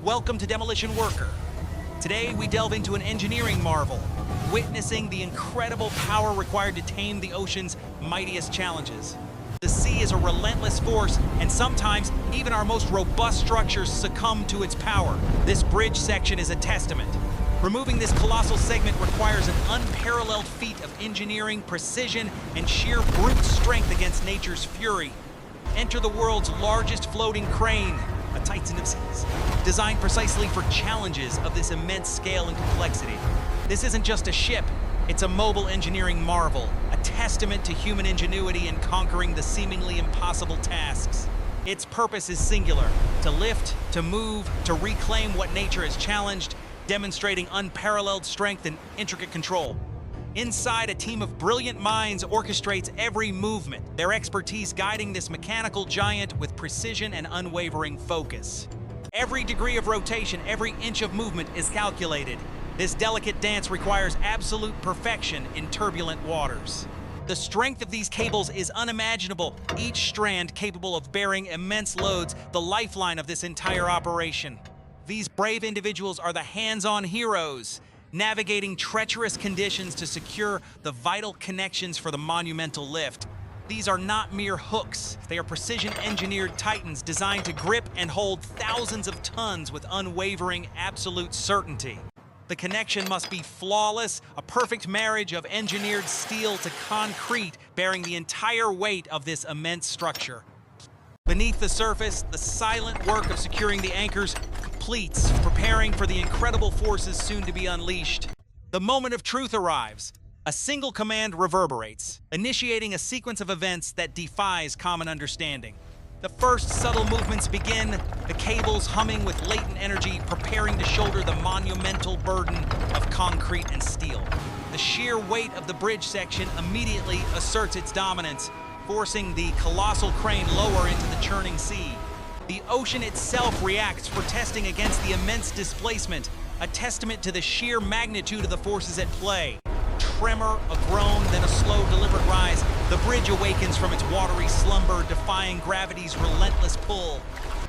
Welcome to Demolition Worker. Today we delve into an engineering marvel, witnessing the incredible power required to tame the ocean's mightiest challenges. The sea is a relentless force, and sometimes even our most robust structures succumb to its power. This bridge section is a testament. Removing this colossal segment requires an unparalleled feat of engineering, precision, and sheer brute strength against nature's fury. Enter the world's largest floating crane, a titan of seas, designed precisely for challenges of this immense scale and complexity. This isn't just a ship, it's a mobile engineering marvel, a testament to human ingenuity in conquering the seemingly impossible tasks. Its purpose is singular: to lift, to move, to reclaim what nature has challenged, demonstrating unparalleled strength and intricate control. Inside, a team of brilliant minds orchestrates every movement, their expertise guiding this mechanical giant with precision and unwavering focus. Every degree of rotation, every inch of movement is calculated. This delicate dance requires absolute perfection in turbulent waters. The strength of these cables is unimaginable, each strand capable of bearing immense loads, the lifeline of this entire operation. These brave individuals are the hands-on heroes, navigating treacherous conditions to secure the vital connections for the monumental lift. These are not mere hooks. They are precision-engineered titans designed to grip and hold thousands of tons with unwavering, absolute certainty. The connection must be flawless, a perfect marriage of engineered steel to concrete, bearing the entire weight of this immense structure. Beneath the surface, the silent work of securing the anchors completes, preparing for the incredible forces soon to be unleashed. The moment of truth arrives. A single command reverberates, initiating a sequence of events that defies common understanding. The first subtle movements begin, the cables humming with latent energy, preparing to shoulder the monumental burden of concrete and steel. The sheer weight of the bridge section immediately asserts its dominance, forcing the colossal crane lower into the churning sea. The ocean itself reacts, protesting against the immense displacement, a testament to the sheer magnitude of the forces at play. Tremor, a groan, then a slow, deliberate rise. The bridge awakens from its watery slumber, defying gravity's relentless pull.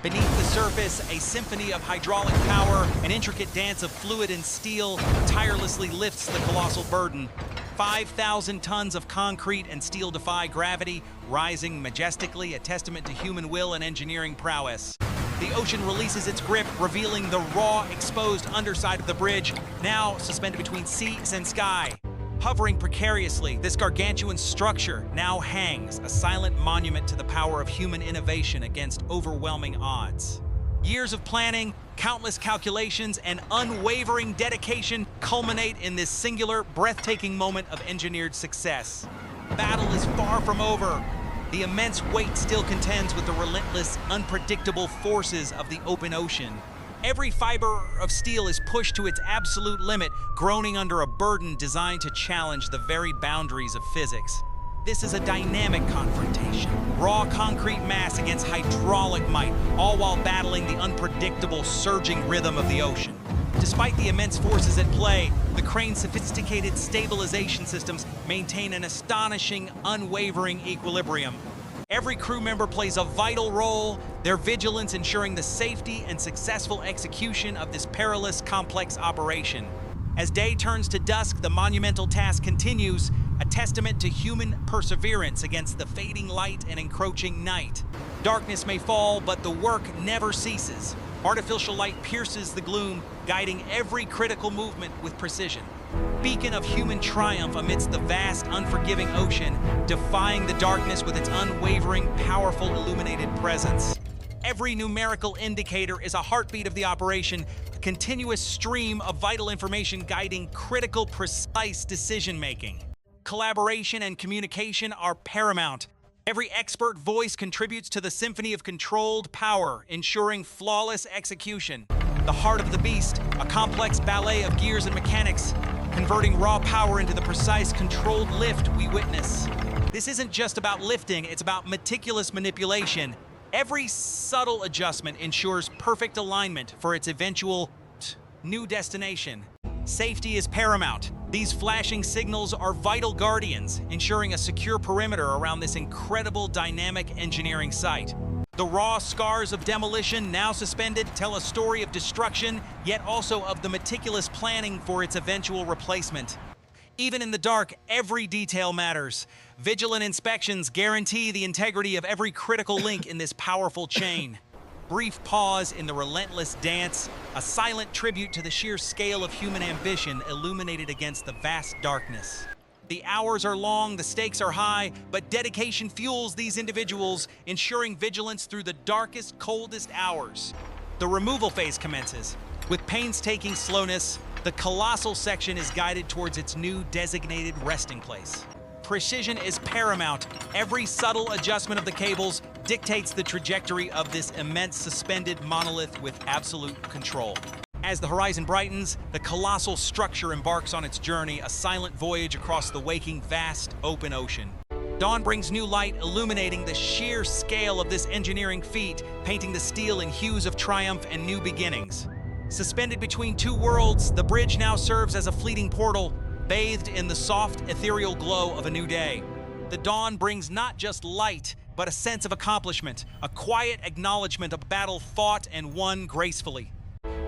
Beneath the surface, a symphony of hydraulic power, an intricate dance of fluid and steel, tirelessly lifts the colossal burden. 5,000 tons of concrete and steel defy gravity, rising majestically, a testament to human will and engineering prowess. The ocean releases its grip, revealing the raw, exposed underside of the bridge, now suspended between seas and sky. Hovering precariously, this gargantuan structure now hangs, a silent monument to the power of human innovation against overwhelming odds. Years of planning, countless calculations, and unwavering dedication culminate in this singular, breathtaking moment of engineered success. Battle is far from over. The immense weight still contends with the relentless, unpredictable forces of the open ocean. Every fiber of steel is pushed to its absolute limit, groaning under a burden designed to challenge the very boundaries of physics. This is a dynamic confrontation. Raw concrete mass against hydraulic might, all while battling the unpredictable, surging rhythm of the ocean. Despite the immense forces at play, the crane's sophisticated stabilization systems maintain an astonishing, unwavering equilibrium. Every crew member plays a vital role, their vigilance ensuring the safety and successful execution of this perilous, complex operation. As day turns to dusk, the monumental task continues, a testament to human perseverance against the fading light and encroaching night. Darkness may fall, but the work never ceases. Artificial light pierces the gloom, guiding every critical movement with precision. Beacon of human triumph amidst the vast, unforgiving ocean, defying the darkness with its unwavering, powerful, illuminated presence. Every numerical indicator is a heartbeat of the operation, a continuous stream of vital information guiding critical, precise decision-making. Collaboration and communication are paramount. Every expert voice contributes to the symphony of controlled power, ensuring flawless execution. The heart of the beast, a complex ballet of gears and mechanics, converting raw power into the precise, controlled lift we witness. This isn't just about lifting, it's about meticulous manipulation. Every subtle adjustment ensures perfect alignment for its eventual new destination. Safety is paramount. These flashing signals are vital guardians, ensuring a secure perimeter around this incredible dynamic engineering site. The raw scars of demolition, now suspended, tell a story of destruction, yet also of the meticulous planning for its eventual replacement. Even in the dark, every detail matters. Vigilant inspections guarantee the integrity of every critical link in this powerful chain. Brief pause in the relentless dance, a silent tribute to the sheer scale of human ambition illuminated against the vast darkness. The hours are long, the stakes are high, but dedication fuels these individuals, ensuring vigilance through the darkest, coldest hours. The removal phase commences. With painstaking slowness, the colossal section is guided towards its new designated resting place. Precision is paramount. Every subtle adjustment of the cables dictates the trajectory of this immense suspended monolith with absolute control. As the horizon brightens, the colossal structure embarks on its journey, a silent voyage across the waking, vast, open ocean. Dawn brings new light, illuminating the sheer scale of this engineering feat, painting the steel in hues of triumph and new beginnings. Suspended between two worlds, the bridge now serves as a fleeting portal, bathed in the soft, ethereal glow of a new day. The dawn brings not just light, but a sense of accomplishment, a quiet acknowledgement of a battle fought and won gracefully.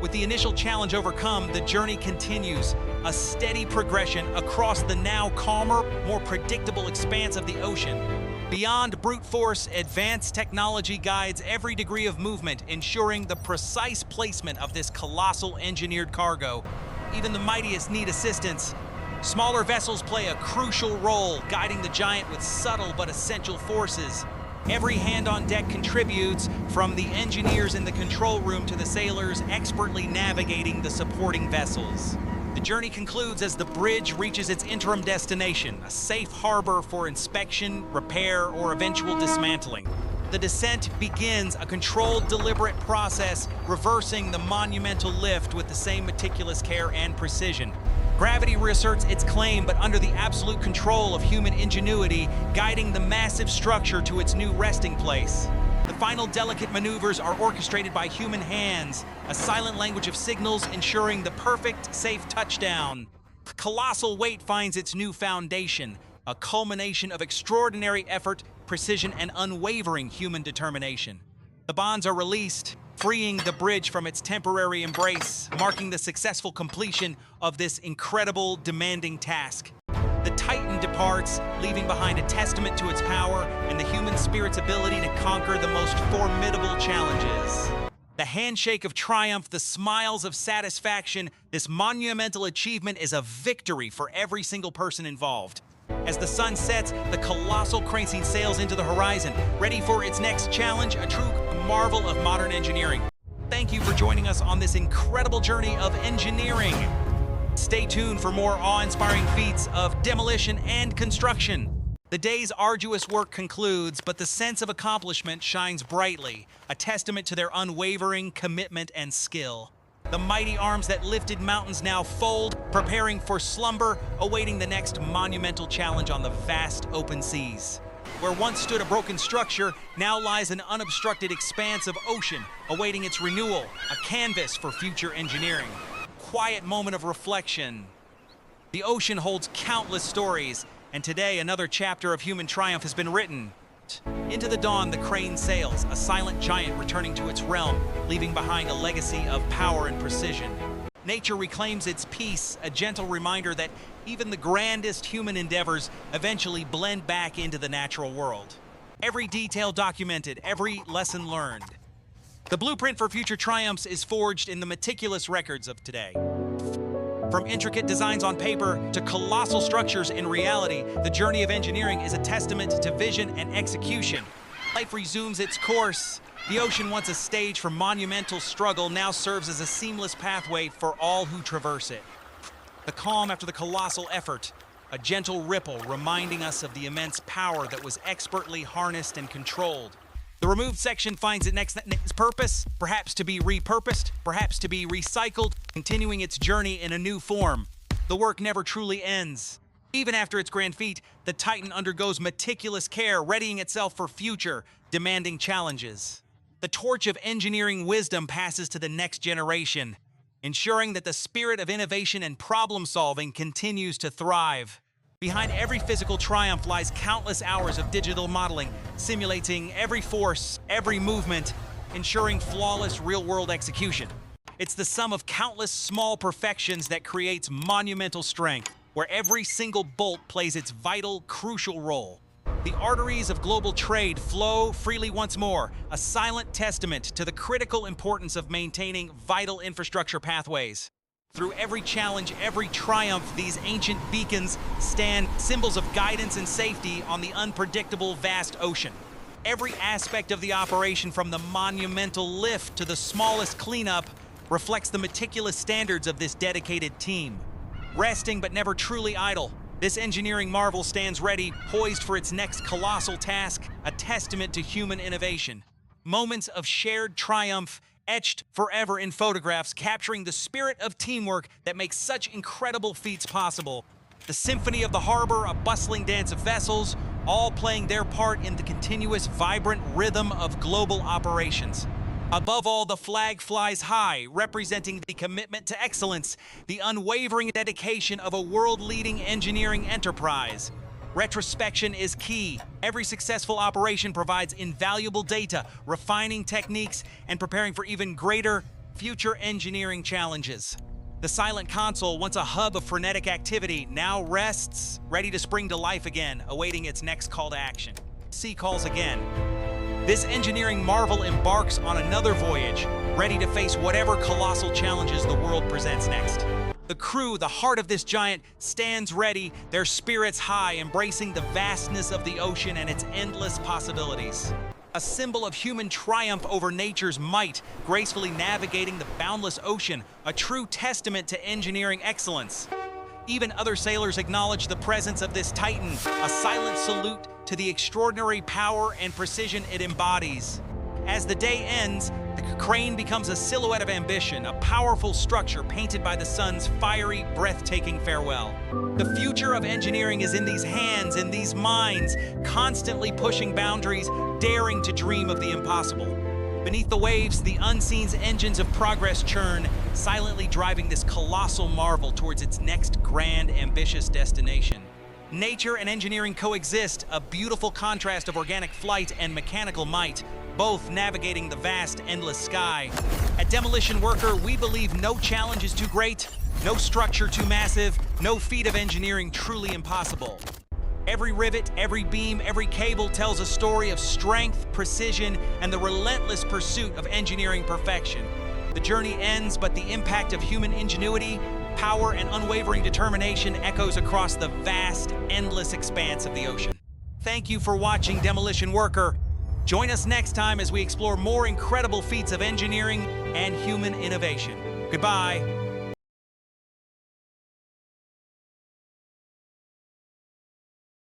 With the initial challenge overcome, the journey continues, a steady progression across the now calmer, more predictable expanse of the ocean. Beyond brute force, advanced technology guides every degree of movement, ensuring the precise placement of this colossal engineered cargo. Even the mightiest need assistance. Smaller vessels play a crucial role, guiding the giant with subtle but essential forces. Every hand on deck contributes, from the engineers in the control room to the sailors expertly navigating the supporting vessels. The journey concludes as the bridge reaches its interim destination, a safe harbor for inspection, repair, or eventual dismantling. The descent begins, a controlled, deliberate process, reversing the monumental lift with the same meticulous care and precision. Gravity reasserts its claim, but under the absolute control of human ingenuity, guiding the massive structure to its new resting place. The final delicate maneuvers are orchestrated by human hands, a silent language of signals ensuring the perfect, safe touchdown. Colossal weight finds its new foundation, a culmination of extraordinary effort, precision, and unwavering human determination. The bonds are released, freeing the bridge from its temporary embrace, marking the successful completion of this incredible, demanding task. The Titan departs, leaving behind a testament to its power and the human spirit's ability to conquer the most formidable challenges. The handshake of triumph, the smiles of satisfaction, this monumental achievement is a victory for every single person involved. As the sun sets, the colossal crane scene sails into the horizon, ready for its next challenge, a true marvel of modern engineering. Thank you for joining us on this incredible journey of engineering. Stay tuned for more awe-inspiring feats of demolition and construction. The day's arduous work concludes, but the sense of accomplishment shines brightly, a testament to their unwavering commitment and skill. The mighty arms that lifted mountains now fold, preparing for slumber, awaiting the next monumental challenge on the vast open seas. Where once stood a broken structure, now lies an unobstructed expanse of ocean, awaiting its renewal, a canvas for future engineering. Quiet moment of reflection. The ocean holds countless stories, and today another chapter of human triumph has been written. Into the dawn, the crane sails, a silent giant returning to its realm, leaving behind a legacy of power and precision. Nature reclaims its peace, a gentle reminder that even the grandest human endeavors eventually blend back into the natural world. Every detail documented, every lesson learned. The blueprint for future triumphs is forged in the meticulous records of today. From intricate designs on paper to colossal structures in reality, the journey of engineering is a testament to vision and execution. Life resumes its course. The ocean, once a stage for monumental struggle, now serves as a seamless pathway for all who traverse it. The calm after the colossal effort, a gentle ripple reminding us of the immense power that was expertly harnessed and controlled. The removed section finds its next purpose, perhaps to be repurposed, perhaps to be recycled, continuing its journey in a new form. The work never truly ends. Even after its grand feat, the Titan undergoes meticulous care, readying itself for future, demanding challenges. The torch of engineering wisdom passes to the next generation, ensuring that the spirit of innovation and problem-solving continues to thrive. Behind every physical triumph lies countless hours of digital modeling, simulating every force, every movement, ensuring flawless real-world execution. It's the sum of countless small perfections that creates monumental strength, where every single bolt plays its vital, crucial role. The arteries of global trade flow freely once more, a silent testament to the critical importance of maintaining vital infrastructure pathways. Through every challenge, every triumph, these ancient beacons stand symbols of guidance and safety on the unpredictable vast ocean. Every aspect of the operation, from the monumental lift to the smallest cleanup, reflects the meticulous standards of this dedicated team. Resting but never truly idle, this engineering marvel stands ready, poised for its next colossal task, a testament to human innovation. Moments of shared triumph, etched forever in photographs, capturing the spirit of teamwork that makes such incredible feats possible. The symphony of the harbor, a bustling dance of vessels, all playing their part in the continuous, vibrant rhythm of global operations. Above all, the flag flies high, representing the commitment to excellence, the unwavering dedication of a world-leading engineering enterprise. Retrospection is key. Every successful operation provides invaluable data, refining techniques, and preparing for even greater future engineering challenges. The silent console, once a hub of frenetic activity, now rests, ready to spring to life again, awaiting its next call to action. Sea calls again. This engineering marvel embarks on another voyage, ready to face whatever colossal challenges the world presents next. The crew, the heart of this giant, stands ready, their spirits high, embracing the vastness of the ocean and its endless possibilities. A symbol of human triumph over nature's might, gracefully navigating the boundless ocean, a true testament to engineering excellence. Even other sailors acknowledge the presence of this titan, a silent salute to the extraordinary power and precision it embodies. As the day ends, the crane becomes a silhouette of ambition, a powerful structure painted by the sun's fiery, breathtaking farewell. The future of engineering is in these hands, in these minds, constantly pushing boundaries, daring to dream of the impossible. Beneath the waves, the unseen engines of progress churn, silently driving this colossal marvel towards its next grand, ambitious destination. Nature and engineering coexist, a beautiful contrast of organic flight and mechanical might, both navigating the vast, endless sky. At Demolition Worker, we believe no challenge is too great, no structure too massive, no feat of engineering truly impossible. Every rivet, every beam, every cable tells a story of strength, precision, and the relentless pursuit of engineering perfection. The journey ends, but the impact of human ingenuity, power, and unwavering determination echoes across the vast, endless expanse of the ocean. Thank you for watching Demolition Worker. Join us next time as we explore more incredible feats of engineering and human innovation. Goodbye.